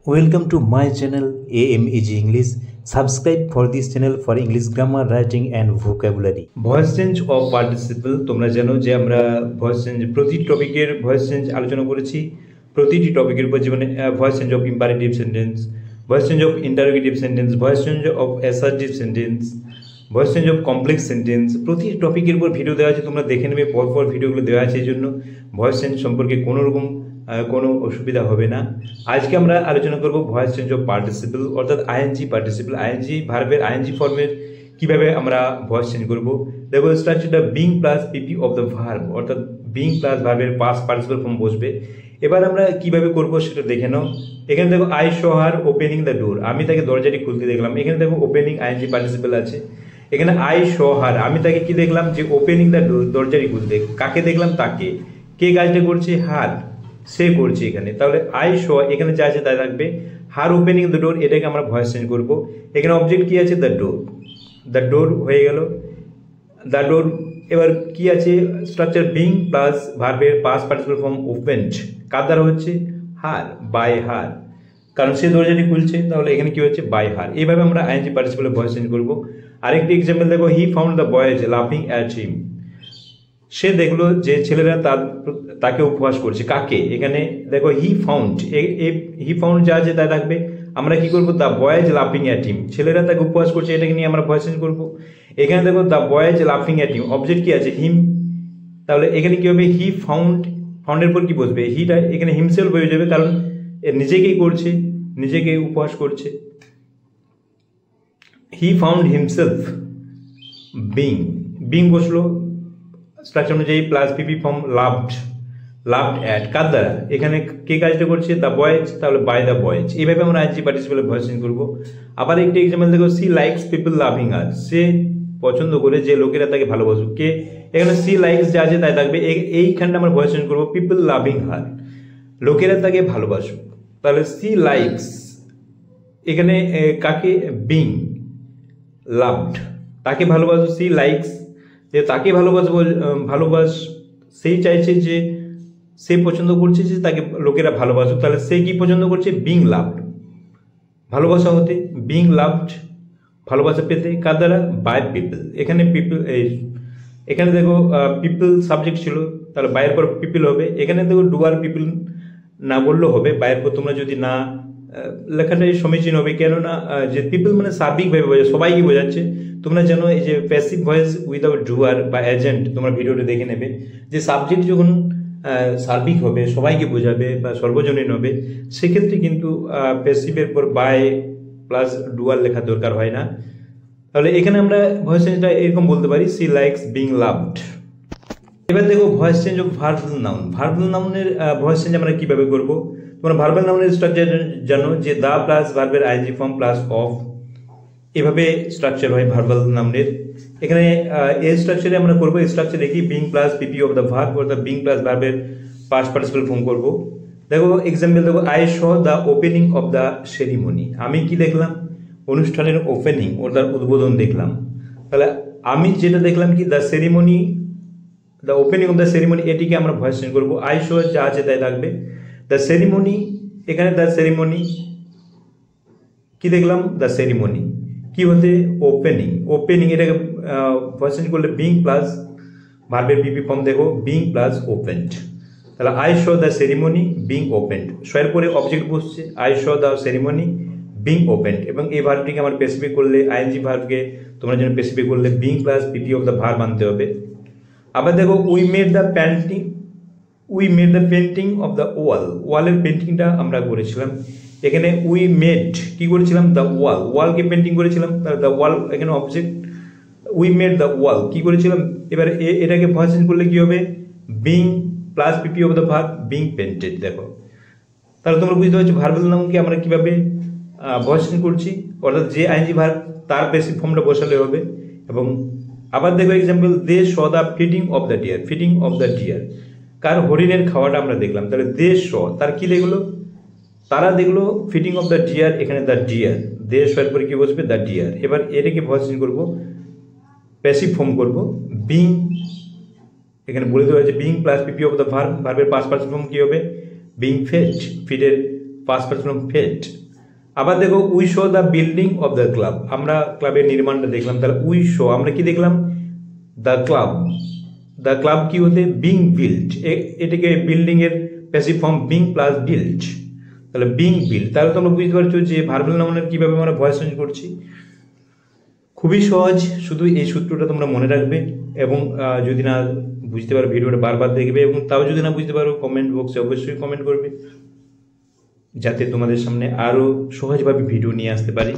Welcome to my channel AMEG English. Subscribe for this channel for English grammar, writing and vocabulary. Voice change of participle তোমরা জানো যে আমরা voice change প্রতি টপিকের voice change আলোচনা করেছি। প্রতিটি টপিকের উপর যেমন voice change of imperative sentence, voice change of interrogative sentence, voice change of assertive sentence, voice change of complex sentence, প্রতি টপিকের উপর ভিডিও দেওয়া আছে, তোমরা দেখে নেবে। পরপর ভিডিওগুলো দেওয়া আছে, এই জন্য ভয়েস চেঞ্জ সম্পর্কে কোনো অসুবিধা হবে না। আজকে আমরা আলোচনা করব ভয়েস চেঞ্জ অফ পার্টিসিপল অর্থাৎ আইএনজি পার্টিসিপল, আইএনজি ভার্বের আইএনজি ফর্মের কিভাবে আমরা ভয়েস চেঞ্জ করব। দেখো স্ট্রাকচারটা being plus PP of the verb অর্থাৎ বিং প্লাস ভার্বের পাস্ট পার্টিসিপল ফর্ম বসবে। এবার আমরা কিভাবে করব সেটা দেখে নাও। এখানে দেখো I Shaw her opening the door, আমি তাকে দরজাটি খুলতে দেখলাম। এখানে দেখো ওপেনিং আইএনজি পার্টিসিপল আছে। এখানে আই শ হার, আমি তাকে কি দেখলাম যে ওপেনিং দ্য ডোর, দরজাটি খুলতে। কাকে দেখলাম? তাকে। কে কাজটা করছে? হার, সে করছে এখানে। তাহলে আই শ এখানে যা আছে তাই থাকবে। হার ওপেনিং দ্য ডোর, এটাকে আমরা ভয়েস চেঞ্জ করব। এখানে অবজেক্ট কি আছে? The door. দ্য ডোর হয়ে গেল দ্য ডোর। এবার কি আছে? স্ট্রাকচার বিং প্লাস ভার্বের পাস্ট পার্টিসিপল ফর্ম ওপেনড, কার দ্বারা হচ্ছে? হার, বাই হার, কারণ সে দরজাটি খুলছে। তাহলে এখানে কি হচ্ছে? By her. এইভাবে আমরা আইএনজি পার্টিসিপলের ভয়েস চেঞ্জ করব। আরেকটি এক্সাম্পল দেখো, হি ফাউন্ড দ্য বয়েজ লাফিং অ্যাট হিম, সে দেখলো যে ছেলেরা তাকে উপহাস করছে। কাকে? এখানে দেখো হি ফাউন্ড, হি ফাউন্ড যা আছে তাই থাকবে। আমরা কি করবো? দ্য বয়েজ লাফিং অ্যাট হিম, ছেলেরা তাকে উপহাস করছে, এটাকে নিয়ে আমরা ভয়েস চেঞ্জ করবো। এখানে দেখো দ্য বয়েজ লাফিং অ্যাট হিম, অবজেক্ট কি আছে? হিম। তাহলে এখানে কি হবে? হি ফাউন্ড, ফাউন্ডের পর কি বসবে? হিটা এখানে হিমসেলফ হয়ে যাবে, কারণ নিজেকেই করছে, নিজেকে উপহাস করছে। He found himself being, being বসলো স্ট্রাকচার অনুযায়ী plus PP form loved, loved at, কার দ্বারা? এখানে কে কাজটা করছে? দ্য বয়েজ, তাহলে বাই দ্য বয়েজ। এইভাবে আমরা আইএনজি পার্টিসিপলে ভয়েস চেঞ্জ করবো। আবার একটি এক্সাম্পল দেখো, সি লাইকস পিপল লাভিং হার, সে পছন্দ করে যে লোকেরা তাকে ভালোবাসুক। কে? এখানে সি লাইকস যা আছে তাই থাকবে। এইখানটা আমরা ভয়েস চেঞ্জ করবো পিপল লাভিং হার, লোকেরা তাকে ভালোবাসুক। তাহলে সি লাইকস, এখানে কাকে? বিং লাভড, তাকে ভালোবাসো। সি লাইকস, যে তাকে ভালোবাস, সেই চাইছে যে, সে পছন্দ করছে যে তাকে লোকেরা ভালোবাসুক। তাহলে সে কি পছন্দ করছে? বিং লাভড, ভালোবাসা হতে। বিং লাভড, ভালোবাসা পেতে, কার দ্বারা? By people. এখানে পিপল, এখানে দেখো পিপল সাবজেক্ট ছিল, তাহলে বাইয়ের পর পিপল হবে। এখানে দেখো ডুয়ার পিপল না বললেও হবে, বাইয়ের পর তোমরা যদি না লেখাটাই সমীচীন হবে। কেননা যে পিপল মানে সার্বিকভাবে বোঝায়, সবাইকে বোঝাচ্ছে। তোমরা জানো এই যে প্যাসিভ ভয়েস উইদাউট ডুয়ার বা এজেন্ট, তোমরা ভিডিওটা দেখে নেবে যে সাবজেক্ট যখন সার্বিক হবে, সবাইকে বোঝাবে বা সর্বজনীন হবে, সেক্ষেত্রে কিন্তু প্যাসিভের পর বাই প্লাস ডুয়ার লেখা দরকার হয় না। তাহলে এখানে আমরা ভয়েস চেঞ্জটা এরকম বলতে পারি, সি লাইকস বিং লাভড। এবার দেখো voice change of verbal noun. Verbal নাউনের ভয়েস চেঞ্জ আমরা কিভাবে করব? তোমরা ভার্বাল নাউনের স্ট্রাকচার জানো যে দা প্লাস ভার্বের আইএনজি ফর্ম প্লাস অফ, এভাবে স্ট্রাকচার হয় ভার্বাল নাউনের। এখানে এই স্ট্রাকচারে আমরা করবো, স্ট্রাকচার দেখি being plus PP of the verb অর্থাৎ বিং প্লাস ভার্বের পাস্ট পার্টিসিপল ফর্ম করবো। দেখো এক্সাম্পল দেখো, I saw the opening of the ceremony, আমি কি দেখলাম? অনুষ্ঠানের ওপেনিং অর্থাৎ উদ্বোধন দেখলাম। তাহলে আমি যেটা দেখলাম কি? The ceremony, the opening of the ceremony, এটিকে আমরা ভয়েস চেঞ্জ করবো। আই শ যা আছে তাই থাকবে। দ্য সেরিমনি, এখানে দ্য সেরিমনি কি দেখলাম? দ্য সেরিমনি কি হতে? ওপেনিং, ওপেনিং, এটাকে ভয়েস চেঞ্জ করলে বিং প্লাস ভার্বের পিপি ফর্ম দেখো বিং প্লাস ওপেন্ড। তাহলে I saw the ceremony being opened, শয়ের পরে অবজেক্ট বসছে, I saw the ceremony being opened. এবং এই ভার্বটিকে আমার স্পেসিফিক করলে, আইএনজি ভার্বকে তোমরা যেন স্পেসিফিক করলে being plus PP of the verb আনতে হবে। আবার দেখো we made the painting of the wall, ওয়ালের পেন্টিংটা আমরা করেছিলাম। এখানে উই মেড কি করেছিলাম? দ্য ওয়াল, ওয়ালকে পেন্টিং করেছিলাম। তাহলে দ্য ওয়াল এখানে object, we made the wall কি করেছিলাম? এবার এটাকে ভয়েস চেঞ্জ করলে কি হবে? Being plus PP of the verb being painted. দেখো তাহলে তোমরা বুঝতে পারছো ভার্বাল নাউনকে আমরা কিভাবে ভয়েস চেঞ্জ করছি, অর্থাৎ যে আইএনজি ভার্ব তার বেসিক ফর্মটা বসালে হবে। এবং আবার দেখো example, they saw the feeding of the deer, feeding of the deer, কার? হরিণের খাওয়াটা আমরা দেখলাম। তাহলে দে শ, তার কি দেখলো? তারা দেখলো ফিডিং অফ দ্য ডিয়ার, এখানে দ্য ডিয়ার, দে শয়ের পরে কি বসবে? The deer. এবার এটাকে ভয়েস চেঞ্জ করবো, প্যাসিভ ফর্ম করবো বিং, এখানে বলে দেওয়া হয়েছে being plus PP of the verb, ভার্বের পাস্ট পার্টিসিপল ফর্ম কি হবে? বিং ফেড, ফিডের ফার্স্ট পারসন অফ ফেল্ট। আবার দেখো we show the building of the club, আমরা ক্লাবের নির্মাণটা দেখলাম, তাহলে উই শো আমরা কি দেখলাম, দ্য ক্লাব। দ্য ক্লাব কি হতে বিং বিল্ট, এটাকে বিল্ডিং এর passive form being plus built, তাহলে বিং বিল্ট। তাহলে তোমরা বুঝতে পারছো যে ভার্বাল নাউনের কিভাবে আমরা ভয়েস চেঞ্জ করছি। খুবই সহজ, শুধু এই সূত্রটা তোমরা মনে রাখবে এবং যদি না বুঝতে পারো ভিডিওটা বারবার দেখবে, এবং তাও যদি না বুঝতে পারো কমেন্ট বক্সে অবশ্যই কমেন্ট করবে, যাতে তোমাদের সামনে আরও সহজভাবে ভিডিও নিয়ে আসতে পারি।